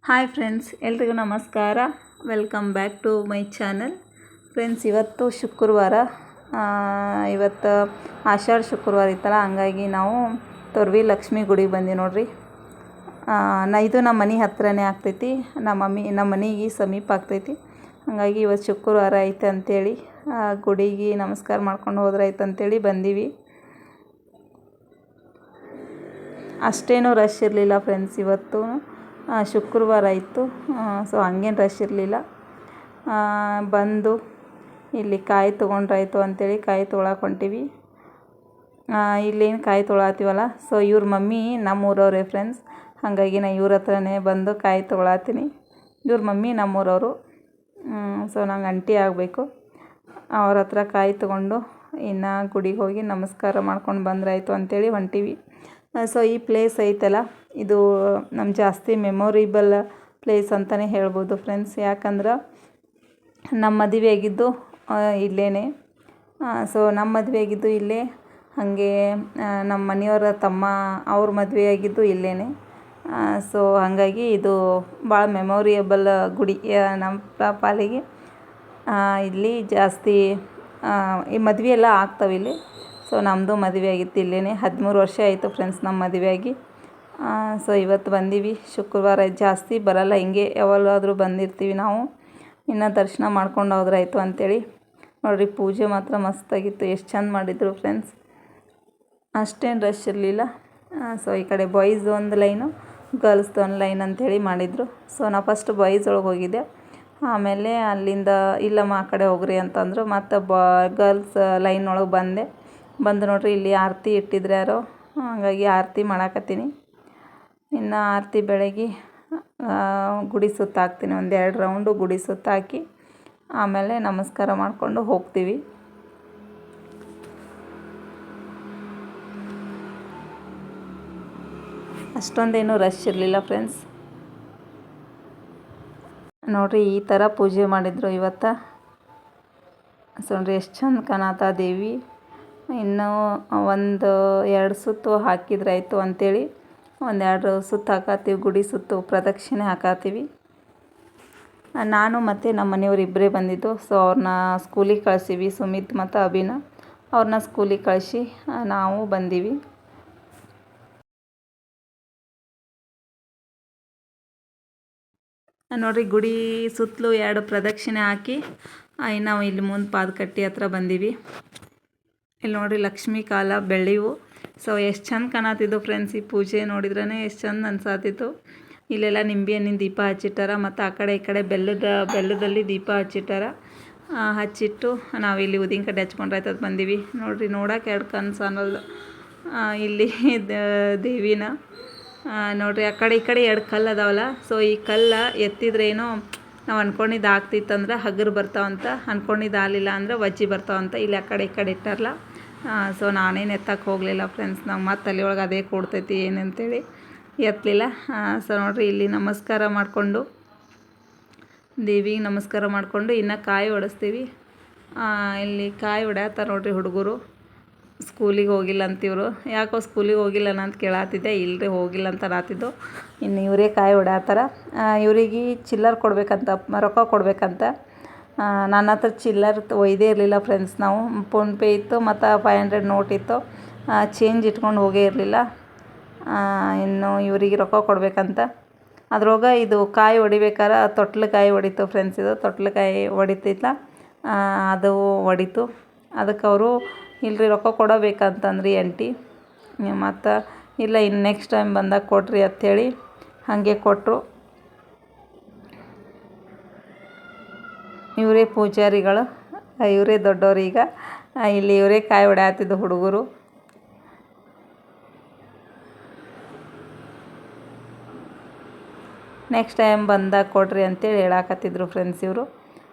Hi friends, ಎಲ್ರಿಗೂ ನಮಸ್ಕಾರ. Welcome back to my channel. Friends, ಇವತ್ತು ಶುಕ್ರವಾರ. ಇವತ್ತು ಆಷಾಢ ಶುಕ್ರವಾರ ಇತ್ತಲ್ಲ, ಹಂಗಾಗಿ ನಾವು ತೊರ್ವಿ ಲಕ್ಷ್ಮಿ ಗುಡಿಗೆ ಬಂದೀವಿ ನೋಡ್ರಿ. ಇದು ನಮ್ಮ ಮನೆ ಹತ್ರನೇ ಆಗ್ತೈತಿ. ನಮ್ಮ ಮನೆಗೆ ಸಮೀಪ ಆಗ್ತೈತಿ. ಹಾಗಾಗಿ ಇವತ್ತು ಶುಕ್ರವಾರ ಐತೆ ಅಂಥೇಳಿ ಗುಡಿಗೆ ನಮಸ್ಕಾರ ಮಾಡ್ಕೊಂಡು ಹೋದ್ರಾಯ್ತು ಅಂಥೇಳಿ ಬಂದೀವಿ. ಅಷ್ಟೇನೂ ರಶ್ ಇರಲಿಲ್ಲ ಫ್ರೆಂಡ್ಸ್. ಇವತ್ತು ಶುಕ್ರವಾರ ಇತ್ತು, ಸೊ ಹಂಗೇನು ರಶ್ ಇರಲಿಲ್ಲ. ಬಂದು ಇಲ್ಲಿ ಕಾಯಿ ತೊಗೊಂಡ್ರಾಯ್ತು ಅಂಥೇಳಿ ಕಾಯಿ ತೊಗೊಳಕ್ಕೆ ಹೊಂಟೀವಿ. ಇಲ್ಲೇನು ಕಾಯಿ ತೊಗೊಳತ್ತೀವಲ್ಲ, ಸೊ ಇವ್ರ ಮಮ್ಮಿ ನಮ್ಮೂರವ್ರೆ ಫ್ರೆಂಡ್ಸ್. ಹಾಗಾಗಿ ನಾನು ಇವ್ರ ಹತ್ರನೇ ಬಂದು ಕಾಯಿ ತೊಗೊಳತ್ತೀನಿ. ಇವ್ರ ಮಮ್ಮಿ ನಮ್ಮೂರವರು, ಸೊ ನಂಗೆ ಅಂಟಿ ಆಗಬೇಕು. ಅವ್ರ ಹತ್ರ ಕಾಯಿ ತೊಗೊಂಡು ಇನ್ನು ಗುಡಿಗೆ ಹೋಗಿ ನಮಸ್ಕಾರ ಮಾಡ್ಕೊಂಡು ಬಂದ್ರಾಯ್ತು ಅಂಥೇಳಿ ಹೊಂಟೀವಿ. ಸೊ ಈ ಪ್ಲೇಸ್ ಐತಲ್ಲ, ಇದು ನಮ್ಮ ಜಾಸ್ತಿ ಮೆಮೊರೇಬಲ್ ಪ್ಲೇಸ್ ಅಂತಲೇ ಹೇಳ್ಬೋದು ಫ್ರೆಂಡ್ಸ್. ಯಾಕಂದ್ರೆ ನಮ್ಮ ಮದುವೆ ಆಗಿದ್ದು ಇಲ್ಲೇ. ಸೊ ನಮ್ಮ ಮದುವೆ ಆಗಿದ್ದು ಇಲ್ಲೇ. ಹಾಗೆ ನಮ್ಮ ಮನೆಯವರ ತಮ್ಮ ಅವ್ರ ಮದುವೆ ಆಗಿದ್ದು ಇಲ್ಲೇ. ಸೊ ಹಾಗಾಗಿ ಇದು ಭಾಳ ಮೆಮೊರಿಯಬಲ್ ಗುಡಿ ನಮ್ಮ ಪಾಲಿಗೆ. ಇಲ್ಲಿ ಜಾಸ್ತಿ ಈ ಮದುವೆ ಎಲ್ಲ ಆಗ್ತಾವೆ ಇಲ್ಲಿ. ಸೊ ನಮ್ಮದು ಮದುವೆ ಆಗಿತ್ತು ಇಲ್ಲೇ. 13 ವರ್ಷ ಆಯಿತು ಫ್ರೆಂಡ್ಸ್ ನಮ್ಮ ಮದುವೆಯಾಗಿ. ಸೊ ಇವತ್ತು ಬಂದೀವಿ. ಶುಕ್ರವಾರ ಜಾಸ್ತಿ ಬರಲ್ಲ, ಹಿಂಗೆ ಯಾವಾಗಾದರೂ ಬಂದಿರ್ತೀವಿ ನಾವು. ಇನ್ನು ದರ್ಶನ ಮಾಡ್ಕೊಂಡು ಹೋದ್ರಾಯ್ತು ಅಂಥೇಳಿ. ನೋಡಿರಿ, ಪೂಜೆ ಮಾತ್ರ ಮಸ್ತಾಗಿತ್ತು. ಎಷ್ಟು ಚೆಂದ ಮಾಡಿದರು ಫ್ರೆಂಡ್ಸ್. ಅಷ್ಟೇನು ರಶ್ ಇರಲಿಲ್ಲ. ಸೊ ಈ ಕಡೆ ಬಾಯ್ಸ್ ಒಂದು ಲೈನು, ಗರ್ಲ್ಸ್ದು ಒಂದು ಲೈನ್ ಅಂಥೇಳಿ ಮಾಡಿದರು. ಸೊ ನಾ ಫಸ್ಟ್ ಬಾಯ್ಸ್ ಒಳಗೆ ಹೋಗಿದ್ದೆ. ಆಮೇಲೆ ಅಲ್ಲಿಂದ ಇಲ್ಲಮ್ಮ ಆ ಕಡೆ ಹೋಗ್ರಿ ಅಂತಂದರು. ಮತ್ತು ಗರ್ಲ್ಸ್ ಲೈನ್ ಒಳಗೆ ಬಂದು ನೋಡ್ರಿ, ಇಲ್ಲಿ ಆರತಿ ಇಟ್ಟಿದ್ರೆ ಯಾರೋ, ಹಾಗಾಗಿ ಆರತಿ ಮಾಡಾಕತ್ತೀನಿ. ಇನ್ನು ಆರತಿ ಬೆಳಗ್ಗೆ ಗುಡಿ ಸುತ್ತ ಹಾಕ್ತೀನಿ. 1-2 ರೌಂಡು ಗುಡಿ ಸುತ್ತ ಹಾಕಿ ಆಮೇಲೆ ನಮಸ್ಕಾರ ಮಾಡಿಕೊಂಡು ಹೋಗ್ತೀವಿ. ಅಷ್ಟೊಂದೇನು ರಶ್ ಇರಲಿಲ್ಲ ಫ್ರೆಂಡ್ಸ್. ನೋಡಿರಿ, ಈ ಥರ ಪೂಜೆ ಮಾಡಿದರು ಇವತ್ತು. ಸೊ ನೋಡಿರಿ, ಎಷ್ಟು ಚಂದ ಕಾಣತ್ತ ದೇವಿ. ಇನ್ನೂ 1-2 ಸುತ್ತು ಹಾಕಿದ್ರಾಯ್ತು ಅಂಥೇಳಿ 1-2 ಸುತ್ತು ಹಾಕತ್ತೀವಿ. ಗುಡಿ ಸುತ್ತು ಪ್ರದಕ್ಷಿಣೆ ಹಾಕತ್ತೀವಿ. ನಾನು ಮತ್ತು ನಮ್ಮ ಮನೆಯವ್ರು ಇಬ್ಬರೇ ಬಂದಿದ್ದು. ಸೊ ಅವ್ರನ್ನ ಸ್ಕೂಲಿಗೆ ಕಳಿಸೀವಿ, ಸುಮಿತ್ ಮತ್ತು ಅಭಿನ. ಅವ್ರನ್ನ ಸ್ಕೂಲಿಗೆ ಕಳಿಸಿ ನಾವು ಬಂದೀವಿ. ನೋಡಿರಿ, ಗುಡಿ ಸುತ್ತಲೂ 2 ಪ್ರದಕ್ಷಿಣೆ ಹಾಕಿ ನಾವು ಇಲ್ಲಿ ಮುಂದೆ ಪಾದಕಟ್ಟಿ ಹತ್ರ ಬಂದೀವಿ. ಇಲ್ಲಿ ನೋಡಿರಿ, ಲಕ್ಷ್ಮೀ ಕಾಲ ಬೆಳ್ಳಿವು. ಸೊ ಎಷ್ಟು ಚಂದ ಕಾಣತ್ತಿದ್ದು ಫ್ರೆಂಡ್ಸ್. ಈ ಪೂಜೆ ನೋಡಿದ್ರೇ ಎಷ್ಟು ಚಂದ ಅನ್ಸಾತಿತ್ತು. ಇಲ್ಲೆಲ್ಲ ನಿಂಬೆ ಹಣ್ಣಿನ ದೀಪ ಹಚ್ಚಿಟ್ಟಾರ, ಮತ್ತು ಆ ಕಡೆ ಈ ಕಡೆ ಬೆಲ್ಲದಲ್ಲಿ ದೀಪ ಹಚ್ಚಿಟ್ಟಾರ. ಹಚ್ಚಿಟ್ಟು ನಾವಿಲ್ಲಿ ಉದಿನ ಕಡ್ಡಿ ಹಚ್ಕೊಂಡ್ರಾಯ್ತದ ಬಂದೀವಿ. ನೋಡಿರಿ, ನೋಡೋಕೆ 2 ಕನ್ಸು ಅನ್ನೋದು ಇಲ್ಲಿ ದೇವಿನ. ನೋಡಿರಿ, ಆ ಕಡೆ ಈ ಕಡೆ 2 ಕಲ್ಲು ಅದಾವಲ್ಲ. ಸೊ ಈ ಕಲ್ಲು ಎತ್ತಿದ್ರೇನೋ ನಾವು ಅಂದ್ಕೊಂಡಿದ್ದು ಆಗ್ತಿತ್ತಂದ್ರೆ ಹಗರು ಬರ್ತಾವಂತ, ಅಂದ್ಕೊಂಡಿದ್ದು ಆಗಲಿಲ್ಲ ಅಂದ್ರೆ ವಜ್ಜಿ ಬರ್ತಾವಂತ. ಇಲ್ಲಿ ಆ ಕಡೆ ಈ ಕಡೆ ಇಟ್ಟಾರಲ್ಲ. ಸೊ ನಾನೇನು ಎತ್ತಕ್ಕೆ ಹೋಗಲಿಲ್ಲ ಫ್ರೆಂಡ್ಸ್. ನಾವು ಮತ್ತೆ ತಲೆಯೊಳಗೆ ಅದೇ ಕೊಡ್ತೈತಿ ಏನಂತೇಳಿ ಎತ್ತಲಿಲ್ಲ. ಸೊ ನೋಡಿರಿ, ಇಲ್ಲಿ ನಮಸ್ಕಾರ ಮಾಡಿಕೊಂಡು ದೇವಿಗೆ ನಮಸ್ಕಾರ ಮಾಡಿಕೊಂಡು ಇನ್ನು ಕಾಯಿ ಹೊಡೆಸ್ತೀವಿ. ಇಲ್ಲಿ ಕಾಯಿ ಹೊಡ್ಯಾತಾರೆ ನೋಡಿರಿ ಹುಡುಗರು. ಸ್ಕೂಲಿಗೆ ಹೋಗಿಲ್ಲ ಅಂತಿವರು. ಯಾಕೋ ಸ್ಕೂಲಿಗೆ ಹೋಗಿಲ್ಲ ಅಂತ ಕೇಳಾತಿದ್ದೆ. ಇಲ್ಲರಿ, ಹೋಗಿಲ್ಲ ಅಂತ ಅನ್ನತ್ತಿದ್ದು. ಇನ್ನು ಇವರೇ ಕಾಯಿ ಹೊಡ್ಯಾತಾರ. ಇವರಿಗೆ ಚಿಲ್ಲರ್ ಕೊಡಬೇಕಂತ, ರೊಕ್ಕ ಕೊಡಬೇಕಂತ. ನನ್ನ ಹತ್ರ ಚಿಲ್ಲರ್ ಒಯ್ದೇ ಇರಲಿಲ್ಲ ಫ್ರೆಂಡ್ಸ್. ನಾವು ಫೋನ್ಪೇ ಇತ್ತು ಮತ್ತು 500 ನೋಟ್ ಇತ್ತು. ಚೇಂಜ್ ಇಟ್ಕೊಂಡು ಹೋಗೇ ಇರಲಿಲ್ಲ. ಇನ್ನು ಇವರಿಗೆ ರೊಕ್ಕ ಕೊಡಬೇಕಂತ. ಅದ್ರೊಳಗೆ ಇದು ಕಾಯಿ ಹೊಡಿಬೇಕಾರೆ ತೊಟ್ಲಕಾಯಿ ಹೊಡಿತು ಫ್ರೆಂಡ್ಸ್. ಇದು ತೊಟ್ಲಕಾಯಿ ಹೊಡಿತಿಲ್ಲ, ಅದು ಹೊಡಿತು. ಅದಕ್ಕೆ ಅವರು ಇಲ್ಲರಿ ರೊಕ್ಕ ಕೊಡಬೇಕಂತಂದ್ರಿ ಆಂಟಿ. ಮತ್ತು ಇಲ್ಲ, ಇನ್ನು ನೆಕ್ಸ್ಟ್ ಟೈಮ್ ಬಂದಾಗ ಕೊಡ್ರಿ ಅಂಥೇಳಿ ಹಾಗೆ ಕೊಟ್ಟರು. ಇವರೇ ಪೂಜಾರಿಗಳು, ಇವರೇ ದೊಡ್ಡವರು ಈಗ. ಇಲ್ಲಿ ಇವರೇ ಕಾಯಿ ಹೊಡ್ಯಾತಿದ್ದು ಹುಡುಗರು. ನೆಕ್ಸ್ಟ್ ಟೈಮ್ ಬಂದಾಗ ಕೊಡ್ರಿ ಅಂತೇಳಿ ಹೇಳಾಕತ್ತಿದ್ರು ಫ್ರೆಂಡ್ಸ್ ಇವರು.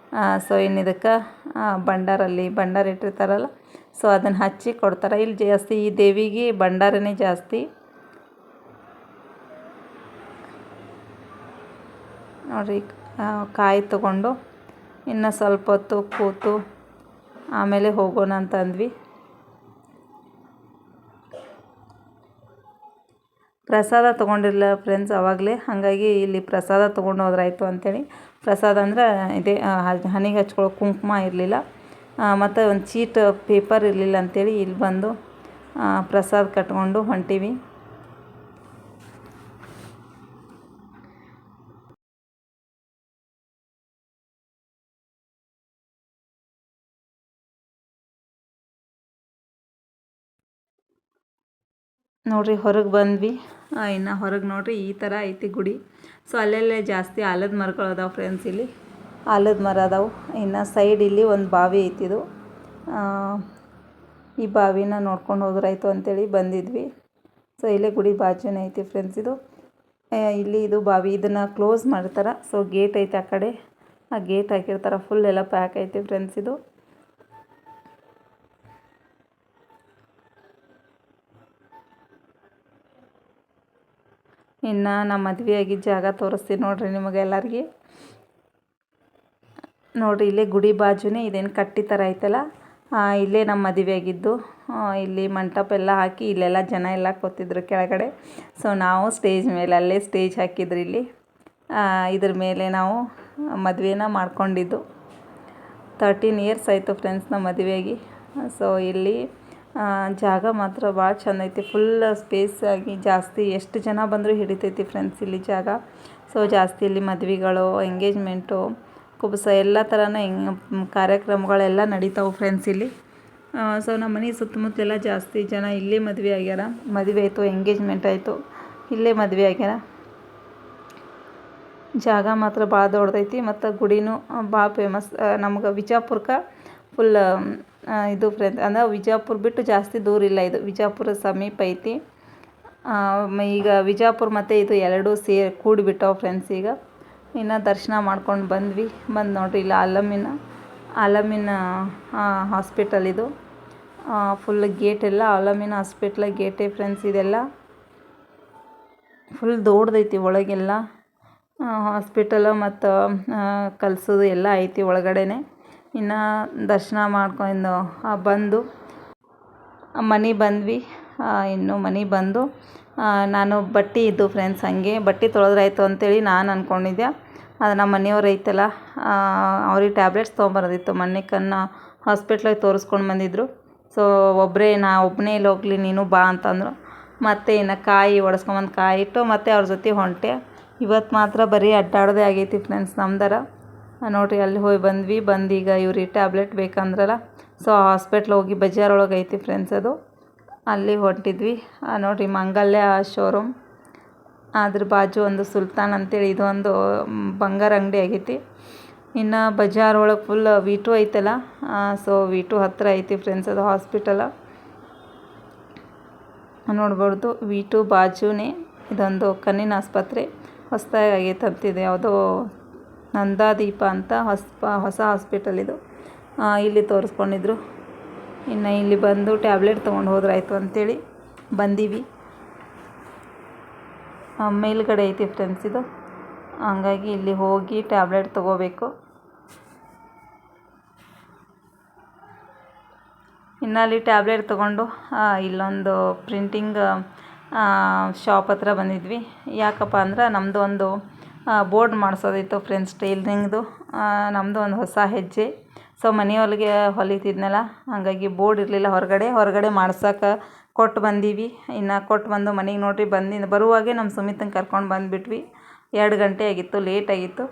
ಸೊ ಇನ್ನು ಇದಕ್ಕೆ ಭಂಡಾರ ಇಟ್ಟಿರ್ತಾರಲ್ಲ, ಸೊ ಅದನ್ನು ಹಚ್ಚಿ ಕೊಡ್ತಾರೆ. ಇಲ್ಲಿ ಜಾಸ್ತಿ ಈ ದೇವಿಗೆ ಭಂಡಾರನೇ ಜಾಸ್ತಿ. ನೋಡಿರಿ, ಕಾಯಿ ತೊಗೊಂಡು ಇನ್ನು ಸ್ವಲ್ಪ ಹೊತ್ತು ಕೂತು ಆಮೇಲೆ ಹೋಗೋಣ ಅಂತಂದ್ವಿ. ಪ್ರಸಾದ ತೊಗೊಂಡಿರಲಿಲ್ಲ ಫ್ರೆಂಡ್ಸ್ ಆವಾಗಲೇ, ಹಾಗಾಗಿ ಇಲ್ಲಿ ಪ್ರಸಾದ ತೊಗೊಂಡು ಹೋದ್ರಾಯ್ತು ಅಂಥೇಳಿ. ಪ್ರಸಾದ ಅಂದರೆ ಇದೇ ಹಣೆಗೆ ಹಚ್ಕೊಳ್ಳೋ ಕುಂಕುಮ ಇರಲಿಲ್ಲ, ಮತ್ತು ಒಂದು ಚೀಟ್ ಪೇಪರ್ ಇರಲಿಲ್ಲ ಅಂಥೇಳಿ ಇಲ್ಲಿ ಬಂದು ಪ್ರಸಾದ ಕಟ್ಕೊಂಡು ಹೊಂಟೀವಿ. ನೋಡಿರಿ ಹೊರಗೆ ಬಂದ್ವಿ. ಇನ್ನು ಹೊರಗೆ ನೋಡಿರಿ ಈ ಥರ ಐತಿ ಗುಡಿ. ಸೊ ಅಲ್ಲೆಲ್ಲೇ ಜಾಸ್ತಿ ಆಲದ ಮರಗಳು ಅದಾವೆ ಫ್ರೆಂಡ್ಸ್. ಇಲ್ಲಿ ಆಲದ ಮರ ಅದಾವೆ. ಇನ್ನು ಸೈಡ್ ಇಲ್ಲಿ ಒಂದು ಬಾವಿ ಐತಿದು. ಈ ಬಾವಿನ ನೋಡ್ಕೊಂಡು ಹೋದ್ರಾಯ್ತು ಅಂತೇಳಿ ಬಂದಿದ್ವಿ. ಸೊ ಇಲ್ಲೇ ಗುಡಿ ಬಾಜುನೇ ಐತಿ ಫ್ರೆಂಡ್ಸ್ ಇದು. ಇಲ್ಲಿ ಇದು ಬಾವಿ, ಇದನ್ನು ಕ್ಲೋಸ್ ಮಾಡ್ತಾರೆ. ಸೊ ಗೇಟ್ ಐತೆ ಆ ಕಡೆ, ಆ ಗೇಟ್ ಹಾಕಿರ್ತಾರೆ. ಫುಲ್ ಎಲ್ಲ ಪ್ಯಾಕ್ ಐತಿ ಫ್ರೆಂಡ್ಸ್ ಇದು. ಇನ್ನು ನಮ್ಮ ಮದುವೆ ಆಗಿದ್ದ ಜಾಗ ತೋರಿಸ್ತೀನಿ ನೋಡಿರಿ ನಿಮಗೆ ಎಲ್ಲರಿಗೆ. ನೋಡಿರಿ ಇಲ್ಲೇ ಗುಡಿ ಬಾಜುನೇ ಇದೇನು ಕಟ್ಟಿ ಥರ ಐತಲ್ಲ, ಇಲ್ಲೇ ನಮ್ಮ ಮದುವೆ ಆಗಿದ್ದು. ಇಲ್ಲಿ ಮಂಟಪ ಎಲ್ಲ ಹಾಕಿ ಇಲ್ಲೆಲ್ಲ ಜನ ಎಲ್ಲ ಕೂತಿದ್ರು ಕೆಳಗಡೆ. ಸೊ ನಾವು ಸ್ಟೇಜ್ ಮೇಲೆ, ಅಲ್ಲೇ ಸ್ಟೇಜ್ ಹಾಕಿದ್ರು ಇಲ್ಲಿ. ಇದ್ರ ಮೇಲೆ ನಾವು ಮದುವೆನ ಮಾಡ್ಕೊಂಡಿದ್ದು. 13 ಇಯರ್ಸ್ ಆಯಿತು ಫ್ರೆಂಡ್ಸ್ ನಮ್ಮ ಮದುವೆಯಾಗಿ. ಸೊ ಇಲ್ಲಿ ಜಾಗ ಮಾತ್ರ ಭಾಳ ಚೆಂದ ಐತಿ. ಫುಲ್ ಸ್ಪೇಸ್ ಆಗಿ ಜಾಸ್ತಿ ಎಷ್ಟು ಜನ ಬಂದರೂ ಹಿಡಿತೈತಿ ಫ್ರೆಂಡ್ಸ್ ಇಲ್ಲಿ ಜಾಗ. ಸೊ ಜಾಸ್ತಿ ಇಲ್ಲಿ ಮದುವೆಗಳು, ಎಂಗೇಜ್ಮೆಂಟು, ಕುಬಸ ಎಲ್ಲ ಥರನ ಕಾರ್ಯಕ್ರಮಗಳೆಲ್ಲ ನಡೀತಾವೆ ಫ್ರೆಂಡ್ಸ್ ಇಲ್ಲಿ. ಸೊ ನಮ್ಮ ಮನೆ ಸುತ್ತಮುತ್ತಲೆಲ್ಲ ಜಾಸ್ತಿ ಜನ ಇಲ್ಲೇ ಮದುವೆ ಆಗ್ಯಾರ. ಮದುವೆ ಆಯಿತು, ಎಂಗೇಜ್ಮೆಂಟ್ ಆಯಿತು, ಇಲ್ಲೇ ಮದುವೆ ಆಗ್ಯಾರ. ಜಾಗ ಮಾತ್ರ ಭಾಳ ದೊಡ್ಡದೈತಿ ಮತ್ತು ಗುಡಿನೂ ಭಾಳ ಫೇಮಸ್. ನಮ್ಗೆ ವಿಜಾಪುರಕ್ಕೆ ಫುಲ್ ಇದು ಫ್ರೆಂಡ್ಸ್, ಅಂದರೆ ವಿಜಾಪುರ ಬಿಟ್ಟು ಜಾಸ್ತಿ ದೂರ ಇಲ್ಲ. ಇದು ವಿಜಾಪುರ ಸಮೀಪ ಐತಿ. ಈಗ ವಿಜಾಪುರ ಮತ್ತು ಇದು ಎರಡೂ ಕೂಡಿಬಿಟ್ಟವು ಫ್ರೆಂಡ್ಸ್. ಈಗ ಇನ್ನು ದರ್ಶನ ಮಾಡ್ಕೊಂಡು ಬಂದ್ವಿ. ಬಂದು ನೋಡಿರಿ ಇಲ್ಲ ಆಲಮಿನ ಹಾಸ್ಪಿಟಲ್ ಇದು. ಫುಲ್ ಗೇಟ್ ಎಲ್ಲ ಆಲಮಿನ ಹಾಸ್ಪಿಟ್ಲ ಗೇಟೇ ಫ್ರೆಂಡ್ಸ್. ಇದೆಲ್ಲ ಫುಲ್ ದೊಡ್ಡದೈತಿ ಒಳಗೆಲ್ಲ. ಹಾಸ್ಪಿಟಲ್ ಮತ್ತು ಕಲಿಸೋದು ಎಲ್ಲ ಐತಿ ಒಳಗಡೆನೆ. ಇನ್ನು ದರ್ಶನ ಮಾಡ್ಕೊಂಡು ಬಂದು ಮನೆ ಬಂದ್ವಿ. ಇನ್ನು ಮನೆ ಬಂದು ನಾನು ಬಟ್ಟೆ ಇದ್ದು ಫ್ರೆಂಡ್ಸ್, ಹಾಗೆ ಬಟ್ಟೆ ತೊಳೆದ್ರಾಯ್ತು ಅಂತೇಳಿ ನಾನು ಅಂದ್ಕೊಂಡಿದ್ದೆ. ಅದು ನಮ್ಮ ಮನೆಯವ್ರು ಐತಲ್ಲ, ಅವ್ರಿಗೆ ಟ್ಯಾಬ್ಲೆಟ್ಸ್ ತೊಗೊಂಬರೋದಿತ್ತು. ಮೊನ್ನೆ ಹಾಸ್ಪಿಟ್ಲಿಗೆ ತೋರಿಸ್ಕೊಂಡು ಬಂದಿದ್ದರು. ಸೊ ಒಬ್ಬನೇ ಇಲ್ಲಿ ಹೋಗಲಿ, ನೀನು ಬಾ ಅಂತಂದರು. ಮತ್ತು ಇನ್ನು ಕಾಯಿ ಒಡೆಸ್ಕೊಂಬಂದು ಕಾಯಿ ಇಟ್ಟು ಮತ್ತೆ ಅವ್ರ ಜೊತೆ ಹೊಂಟೆ. ಇವತ್ತು ಮಾತ್ರ ಬರೀ ಅಡ್ಡಾಡೋದೇ ಆಗೈತಿ ಫ್ರೆಂಡ್ಸ್ ನಮ್ದರ. ನೋಡಿರಿ ಅಲ್ಲಿ ಹೋಗಿ ಬಂದ್ವಿ. ಈಗ ಇವ್ರಿಗೆ ಟ್ಯಾಬ್ಲೆಟ್ ಬೇಕಂದ್ರಲ್ಲ, ಸೊ ಹಾಸ್ಪಿಟ್ಲ್ ಹೋಗಿ ಬಜಾರೊಳಗೆ ಐತಿ ಫ್ರೆಂಡ್ಸ್ ಅದು, ಅಲ್ಲಿ ಹೊಂಟಿದ್ವಿ. ನೋಡಿರಿ ಮಂಗಲ್ಯ ಶೋರೂಮ್, ಅದ್ರ ಬಾಜು ಒಂದು ಸುಲ್ತಾನ್ ಅಂತೇಳಿ ಇದು ಒಂದು ಬಂಗಾರ ಅಂಗಡಿ ಆಗೈತಿ. ಇನ್ನು ಬಜಾರ್ ಒಳಗೆ ಫುಲ್ V2 ಐತಲ್ಲ, ಸೊ V2 ಹತ್ತಿರ ಐತಿ ಫ್ರೆಂಡ್ಸ್ ಅದು ಹಾಸ್ಪಿಟಲ. ನೋಡ್ಬೋದು V2 ಬಾಜುನೇ ಇದೊಂದು ಕಣ್ಣಿನ ಆಸ್ಪತ್ರೆ ಹೊಸದಾಗಿ ಆಗೈತೆ ಅಂತಿದೆ. ಯಾವುದೋ ನಂದಾದೀಪ ಅಂತ ಹೊಸ ಹಾಸ್ಪಿಟಲ್ ಇದು. ಇಲ್ಲಿ ತೋರಿಸ್ಕೊಂಡಿದ್ರು. ಇನ್ನು ಇಲ್ಲಿ ಬಂದು ಟ್ಯಾಬ್ಲೆಟ್ ತೊಗೊಂಡು ಹೋದ್ರಾಯ್ತು ಅಂಥೇಳಿ ಬಂದೀವಿ. ಮೇಲ್ಗಡೆ ಐತಿ ಫ್ರೆಂಡ್ಸ್ ಇದು, ಹಂಗಾಗಿ ಇಲ್ಲಿ ಹೋಗಿ ಟ್ಯಾಬ್ಲೆಟ್ ತೊಗೋಬೇಕು. ಇನ್ನು ಅಲ್ಲಿ ಟ್ಯಾಬ್ಲೆಟ್ ತೊಗೊಂಡು ಇಲ್ಲೊಂದು ಪ್ರಿಂಟಿಂಗ್ ಶಾಪ್ ಹತ್ರ ಬಂದಿದ್ವಿ. ಯಾಕಪ್ಪ ಅಂದ್ರೆ ನಮ್ಮದು ಒಂದು ಬೋರ್ಡ್ ಮಾಡಿಸೋದಿತ್ತು ಫ್ರೆಂಡ್ಸ್, ಟೈಲರಿಂಗ್ದು. ನಮ್ಮದು ಒಂದು ಹೊಸ ಹೆಜ್ಜೆ. ಸೊ ಮನೆಯೊಳಗೆ ಹೊಲಿತಿದ್ನಲ್ಲ, ಹಾಗಾಗಿ ಬೋರ್ಡ್ ಇರಲಿಲ್ಲ. ಹೊರಗಡೆ ಮಾಡ್ಸೋಕೆ ಕೊಟ್ಟು ಬಂದೀವಿ. ಇನ್ನು ಕೊಟ್ಟು ಬಂದು ಮನೆಗೆ ನೋಡಿರಿ ಬರುವಾಗೆ ನಮ್ಮ ಸುಮಿತಂಗೆ ಕರ್ಕೊಂಡು ಬಂದುಬಿಟ್ವಿ. 2 ಗಂಟೆ ಆಗಿತ್ತು, ಲೇಟ್ ಆಗಿತ್ತು.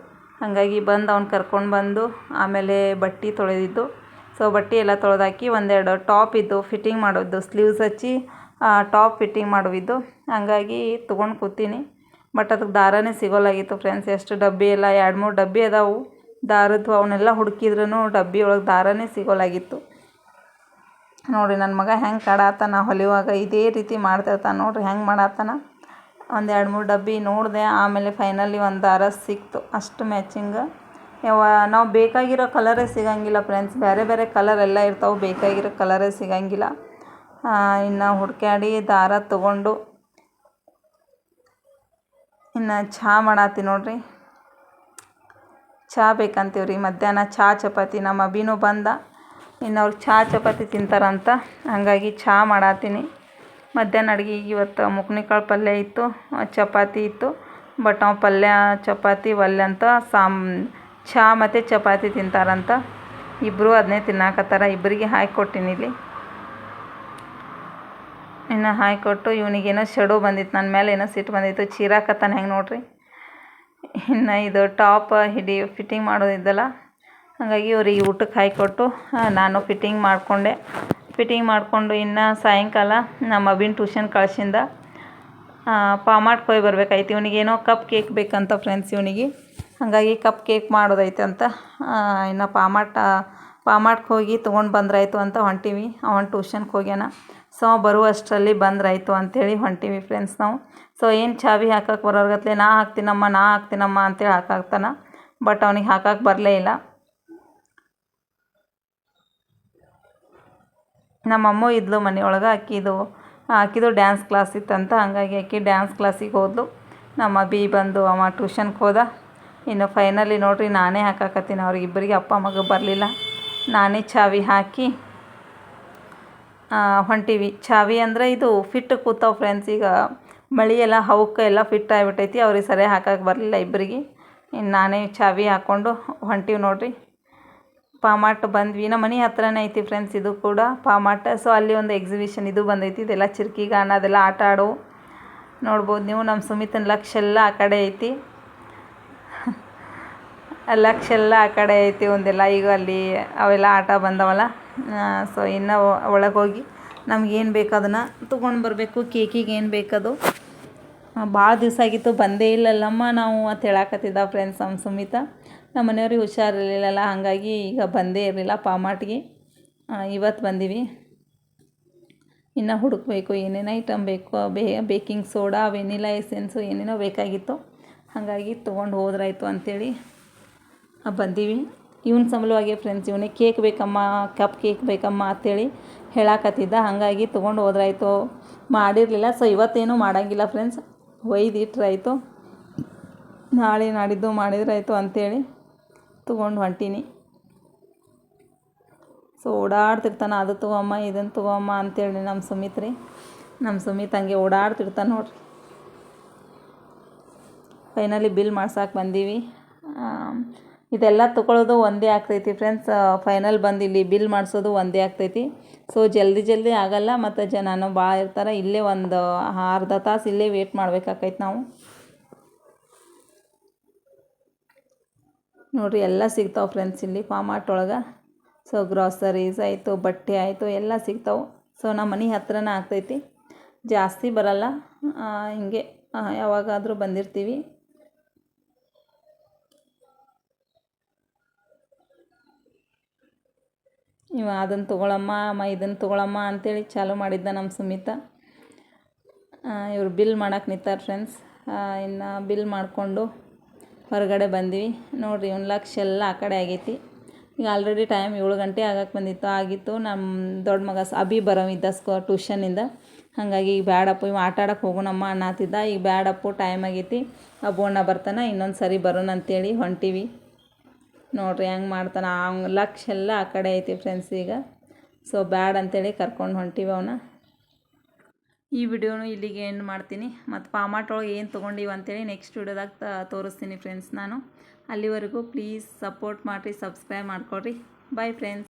ಹಾಗಾಗಿ ಬಂದು ಅವ್ನು ಕರ್ಕೊಂಡು ಬಂದು ಆಮೇಲೆ ಬಟ್ಟೆ ತೊಳೆದಿದ್ದು. ಸೊ ಬಟ್ಟೆ ಎಲ್ಲ ತೊಳೆದಾಕಿ ಒಂದೆರಡು ಟಾಪ್ ಇದ್ದು ಫಿಟ್ಟಿಂಗ್ ಮಾಡೋದು, ಸ್ಲೀವ್ಸ್ ಹಚ್ಚಿ ಟಾಪ್ ಫಿಟ್ಟಿಂಗ್ ಮಾಡೋವಿದ್ದು. ಹಾಗಾಗಿ ತೊಗೊಂಡು ಕೂತೀನಿ. ಬಟ್ ಅದಕ್ಕೆ ದಾರನೇ ಸಿಗೋಲಾಗಿತ್ತು ಫ್ರೆಂಡ್ಸ್. ಎಷ್ಟು ಡಬ್ಬಿ ಎಲ್ಲ 2-3 ಡಬ್ಬಿ ಅದಾವು ದಾರದ್ದು. ಅವನ್ನೆಲ್ಲ ಹುಡುಕಿದ್ರೂ ಡಬ್ಬಿ ಒಳಗೆ ದಾರನೇ ಸಿಗೋಲಾಗಿತ್ತು. ನೋಡಿರಿ ನನ್ನ ಮಗ ಹೆಂಗೆ ಕಾಡಾತಾನ ಹೊಲಿಯುವಾಗ, ಇದೇ ರೀತಿ ಮಾಡ್ತಿರ್ತಾನೆ ನೋಡಿರಿ ಹೆಂಗೆ ಮಾಡಾತಾನ. ಒಂದು 2-3 ಡಬ್ಬಿ ನೋಡಿದೆ, ಆಮೇಲೆ ಫೈನಲಿ ಒಂದು ದಾರ ಸಿಕ್ತು ಅಷ್ಟು ಮ್ಯಾಚಿಂಗ್. ನಾವು ಬೇಕಾಗಿರೋ ಕಲರೇ ಸಿಗೋಂಗಿಲ್ಲ ಫ್ರೆಂಡ್ಸ್, ಬೇರೆ ಕಲರ್ ಎಲ್ಲ ಇರ್ತಾವೆ, ಬೇಕಾಗಿರೋ ಕಲರೇ ಸಿಗೋಂಗಿಲ್ಲ. ಇನ್ನು ಹುಡುಕ್ಯಾಡಿ ದಾರ ತೊಗೊಂಡು ಇನ್ನು ಚಹಾ ಮಾಡತ್ತಿ ನೋಡಿರಿ. ಚಹಾ ಬೇಕಂತೀವ್ರಿ ಮಧ್ಯಾಹ್ನ, ಚಹಾ ಚಪಾತಿ. ನಮ್ಮ ಅಭಿನೂ ಬಂದ, ಇನ್ನು ಅವ್ರಿಗೆ ಚಹಾ ಚಪಾತಿ ತಿಂತಾರಂತ, ಹಾಗಾಗಿ ಚಹಾ ಮಾಡತ್ತೀನಿ. ಮಧ್ಯಾಹ್ನ ಅಡುಗೆಗೆ ಇವತ್ತು ಮುಕ್ನಿಕಾಳು ಪಲ್ಯ ಇತ್ತು, ಚಪಾತಿ ಇತ್ತು. ಬಟ್ ನಾವು ಪಲ್ಯ ಚಪಾತಿ ಒಲ್ಲೆ ಅಂತ ಚಹಾ ಮತ್ತು ಚಪಾತಿ ತಿಂತಾರಂತ ಇಬ್ಬರು ಅದನ್ನೇ ತಿನ್ನಾಕತ್ತಾರ. ಇಬ್ಬರಿಗೆ ಹಾಕಿಕೊಟ್ಟಿನಿ ಇಲ್ಲಿ. ಇನ್ನು ಹಾಕಿಕೊಟ್ಟು ಇವನಿಗೇನೋ ಶೆಡು ಬಂದಿತ್ತು, ನನ್ನ ಮೇಲೆ ಏನೋ ಸಿಟ್ಟು ಬಂದಿತ್ತು, ಚೀರಾಕತ್ತಾನೆ ಹೆಂಗೆ ನೋಡ್ರಿ. ಇನ್ನು ಇದು ಟಾಪ್ ಫಿಟ್ಟಿಂಗ್ ಮಾಡೋದಿದ್ದಲ್ಲ, ಹಾಗಾಗಿ ಇವ್ರಿಗೆ ಊಟಕ್ಕೆ ಹಾಕಿಕೊಟ್ಟು ನಾನು ಫಿಟ್ಟಿಂಗ್ ಮಾಡಿಕೊಂಡು ಇನ್ನು ಸಾಯಂಕಾಲ ನಮ್ಮ ಅಭಿನ ಟ್ಯೂಷನ್ ಕಳ್ಸಿಂದ ಪಾಮಾಟ್ಗೆ ಹೋಗಿ ಬರ್ಬೇಕಾಯ್ತು. ಇವನಿಗೇನೋ ಕಪ್ ಕೇಕ್ ಬೇಕಂತ ಫ್ರೆಂಡ್ಸ್ ಇವನಿಗೆ, ಹಾಗಾಗಿ ಕಪ್ ಕೇಕ್ ಮಾಡೋದೈತೆ ಅಂತ ಇನ್ನು ಪಾಮಾಟ್ಗೆ ಹೋಗಿ ತೊಗೊಂಡು ಬಂದ್ರಾಯ್ತು ಅಂತ ಹೊಂಟೀವಿ. ಅವನು ಟ್ಯೂಷನ್ಗೆ ಹೋಗ್ಯಾನ. ಸೊ ಬರುವಷ್ಟರಲ್ಲಿ ಬಂದ್ರಾಯ್ತು ಅಂಥೇಳಿ ಹೊಂಟೀವಿ ಫ್ರೆಂಡ್ಸ್ ನಾವು. ಸೊ ಏನು ಚಾವಿ ಹಾಕಕ್ಕೆ ಬರೋರ್ಗತ್ಲೆ ನಾ ಹಾಕ್ತೀನಮ್ಮ ಅಂತೇಳಿ ಹಾಕಾಕ್ತಾನೆ. ಬಟ್ ಅವನಿಗೆ ಹಾಕಕ್ಕೆ ಬರಲೇ ಇಲ್ಲ. ನಮ್ಮಮ್ಮ ಇದ್ಲು ಮನೆಯೊಳಗೆ, ಆಕಿದು ಡ್ಯಾನ್ಸ್ ಕ್ಲಾಸ್ ಇತ್ತಂತ, ಹಂಗಾಗಿ ಆಕಿ ಡ್ಯಾನ್ಸ್ ಕ್ಲಾಸಿಗೆ ಹೋದ್ಲು. ನಮ್ಮ ಅಭಿ ಬಂದು ಅವ ಟ್ಯೂಷನ್ಗೆ ಹೋದ. ಇನ್ನು ಫೈನಲಿ ನೋಡ್ರಿ ನಾನೇ ಹಾಕಾಕತ್ತೀನಿ. ಅವ್ರಿಗಿಬ್ಬರಿಗೆ ಅಪ್ಪ ಮಗ ಬರಲಿಲ್ಲ. ನಾನೇ ಚಾವಿ ಹಾಕಿ ಹೊಂಟೀವಿ. ಚಾವಿ ಅಂದರೆ ಇದು ಫಿಟ್ ಕೂತಾವ ಫ್ರೆಂಡ್ಸ್. ಈಗ ಮಳೆ ಎಲ್ಲ ಹೌಕ್ಕೆ ಎಲ್ಲ ಫಿಟ್ ಆಗಿಬಿಟ್ಟೈತಿ. ಅವ್ರಿಗೆ ಸರಿಯಾಗಿ ಹಾಕಕ್ಕೆ ಬರಲಿಲ್ಲ ಇಬ್ಬರಿಗೆ. ಇನ್ನು ನಾನೇ ಚಾವಿ ಹಾಕ್ಕೊಂಡು ಹೊಂಟೀವಿ ನೋಡ್ರಿ. ಪಾಮಾಟ್ ಬಂದ್ವಿ. ನಮ್ಮ ಮನೆ ಹತ್ರನೇ ಐತಿ ಫ್ರೆಂಡ್ಸ್ ಇದು ಕೂಡ ಪಾಮಾಟ್. ಸೊ ಅಲ್ಲಿ ಒಂದು ಎಕ್ಸಿಬಿಷನ್ ಇದು ಬಂದೈತಿ. ಇದೆಲ್ಲ ಚಿರ್ಕಿಗಾನ ಅದೆಲ್ಲ ಆಟ ಆಡೋ ನೋಡ್ಬೋದು ನೀವು. ನಮ್ಮ ಸುಮಿತನ ಲಕ್ಷ ಎಲ್ಲ ಆ ಕಡೆ ಐತಿ, ಒಂದೆಲ್ಲ ಈಗ ಅಲ್ಲಿ ಅವೆಲ್ಲ ಆಟ ಬಂದವಲ್ಲ. ಸೊ ಇನ್ನು ಒಳಗೆ ಹೋಗಿ ನಮಗೇನು ಬೇಕು ಅದನ್ನು ತೊಗೊಂಡು ಬರಬೇಕು. ಕೇಕಿಗೆ ಏನು ಬೇಕದು. ಭಾಳ ದಿವಸ ಆಗಿತ್ತು ಬಂದೇ ಇಲ್ಲಲ್ಲಮ್ಮ ನಾವು ಅಂತ ಹೇಳಕತ್ತಿದ್ದ ಫ್ರೆಂಡ್ಸ್ ನಮ್ಮ ಸುಮಿತ. ನಮ್ಮ ಮನೆಯವ್ರಿಗೆ ಹುಷಾರಿರಲಿಲ್ಲಲ್ಲ, ಹಾಗಾಗಿ ಈಗ ಬಂದೇ ಇರಲಿಲ್ಲ ಪಾಮಾಟ್ಗೆ. ಇವತ್ತು ಬಂದೀವಿ. ಇನ್ನು ಹುಡುಕಬೇಕು ಏನೇನು ಐಟಮ್ ಬೇಕು. ಬೇಕಿಂಗ್ ಸೋಡಾ, ವೆನಿಲಾ ಎಸೆನ್ಸು ಏನೇನೋ ಬೇಕಾಗಿತ್ತು. ಹಾಗಾಗಿ ತೊಗೊಂಡು ಹೋದ್ರಾಯ್ತು ಅಂಥೇಳಿ ಬಂದೀವಿ. ಇವನ ಸಲುವಾಗಿ ಫ್ರೆಂಡ್ಸ್, ಇವನೇ ಕೇಕ್ ಬೇಕಮ್ಮ, ಕಪ್ ಕೇಕ್ ಬೇಕಮ್ಮ ಅಂಥೇಳಿ ಹೇಳಕತ್ತಿದ್ದ. ಹಾಗಾಗಿ ತೊಗೊಂಡು ಹೋದ್ರಾಯ್ತು. ಮಾಡಿರಲಿಲ್ಲ. ಸೊ ಇವತ್ತೇನು ಮಾಡೋಂಗಿಲ್ಲ ಫ್ರೆಂಡ್ಸ್, ಒಯ್ದು ಇಟ್ರಾಯ್ತು. ನಾಳೆ ನಾಡಿದ್ದು ಮಾಡಿದ್ರಾಯ್ತು ಅಂಥೇಳಿ ತೊಗೊಂಡು ಹೊಂಟೀನಿ. ಸೊ ಓಡಾಡ್ತಿರ್ತಾನೆ, ಅದು ತೊಗೊಮ್ಮ ಇದನ್ನು ತೊಗೊಮ್ಮ ಅಂಥೇಳಿ ನಮ್ಮ ಸುಮಿತ್ ಹಂಗೆ ಓಡಾಡ್ತಿರ್ತಾನೆ ನೋಡ್ರಿ. ಫೈನಲಿ ಬಿಲ್ ಮಾಡ್ಸಕ್ಕೆ ಬಂದೀವಿ. ಇದೆಲ್ಲ ತೊಗೊಳ್ಳೋದು ಒಂದೇ ಆಗ್ತೈತಿ ಫ್ರೆಂಡ್ಸ್. ಫೈನಲ್ ಬಂದು ಇಲ್ಲಿ ಬಿಲ್ ಮಾಡಿಸೋದು ಒಂದೇ ಆಗ್ತೈತಿ. ಸೊ ಜಲ್ದಿ ಆಗಲ್ಲ, ಮತ್ತು ಜನನೂ ಭಾಳ ಇರ್ತಾರೆ. ಇಲ್ಲೇ ಒಂದು ಅರ್ಧ ತಾಸು ಇಲ್ಲೇ ವೇಟ್ ಮಾಡ್ಬೇಕಾಕೈತೆ ನಾವು. ನೋಡಿರಿ ಎಲ್ಲ ಸಿಗ್ತಾವೆ ಫ್ರೆಂಡ್ಸ್ ಇಲ್ಲಿ ಪಾಮಾಟ್ ಒಳಗೆ. ಸೊ ಗ್ರಾಸರೀಸ್ ಆಯಿತು, ಬಟ್ಟೆ ಆಯಿತು, ಎಲ್ಲ ಸಿಗ್ತಾವೆ. ಸೊ ನಮ್ಮ ಮನೆ ಹತ್ರನೇ ಆಗ್ತೈತಿ, ಜಾಸ್ತಿ ಬರಲ್ಲ. ಹಿಂಗೆ ಯಾವಾಗಾದರೂ ಬಂದಿರ್ತೀವಿ. ಇವ ಅದನ್ನು ತೊಗೊಳಮ್ಮ ಇದನ್ನು ತೊಗೊಳಮ್ಮ ಅಂಥೇಳಿ ಚಾಲೂ ಮಾಡಿದ್ದ ನಮ್ಮ ಸುಮಿತ. ಇವರು ಬಿಲ್ ಮಾಡಕ್ಕೆ ನಿಂತಾರೆ ಫ್ರೆಂಡ್ಸ್. ಇನ್ನು ಬಿಲ್ ಮಾಡಿಕೊಂಡು ಹೊರಗಡೆ ಬಂದ್ವಿ ನೋಡಿರಿ. 1,00,000 ಎಲ್ಲ ಆ ಕಡೆ ಆಗೈತಿ. ಈಗ ಆಲ್ರೆಡಿ ಟೈಮ್ 7 ಗಂಟೆ ಆಗಿತ್ತು. ನಮ್ಮ ದೊಡ್ಡ ಮಗ ಅಭಿ ಬರೋವಿದ್ದ ಟ್ಯೂಷನಿಂದ. ಹಾಗಾಗಿ ಈಗ ಬ್ಯಾಡಪ್ಪ ಇವ ಆಟ ಆಡಕ್ಕೆ ಹೋಗೋಣಮ್ಮ ಅನ್ನತ್ತಿದ್ದ. ಈಗ ಬ್ಯಾಡಪ್ಪು ಟೈಮ್ ಆಗೈತಿ, ಅಣ್ಣ ಬರ್ತಾನೆ, ಇನ್ನೊಂದು ಸರಿ ಬರೋಣ ಅಂತೇಳಿ ಹೊಂಟೀವಿ ನೋಡಿರಿ. ಹೆಂಗೆ ಮಾಡ್ತಾನೆ. 1,00,000 ಎಲ್ಲ ಆ ಕಡೆ ಐತಿ ಫ್ರೆಂಡ್ಸ್ ಈಗ. ಸೊ ಬ್ಯಾಡ ಅಂತೇಳಿ ಕರ್ಕೊಂಡು ಹೊಂಟೀವಿ ಅವನ್ನ. ಈ ವಿಡಿಯೋನು ಇಲ್ಲಿಗೆ ಎಂಡ್ ಮಾಡ್ತೀನಿ. ಮತ್ತು ಪಾಮಾಟ್ ಒಳಗೆ ಏನು ತೊಗೊಂಡಿವಿ ಅಂತೇಳಿ ನೆಕ್ಸ್ಟ್ ವಿಡಿಯೋದಾಗ ತೋರಿಸ್ತೀನಿ ಫ್ರೆಂಡ್ಸ್ ನಾನು. ಅಲ್ಲಿವರೆಗೂ ಪ್ಲೀಸ್ ಸಪೋರ್ಟ್ ಮಾಡಿರಿ, ಸಬ್ಸ್ಕ್ರೈಬ್ ಮಾಡ್ಕೊಳ್ರಿ. Bye friends.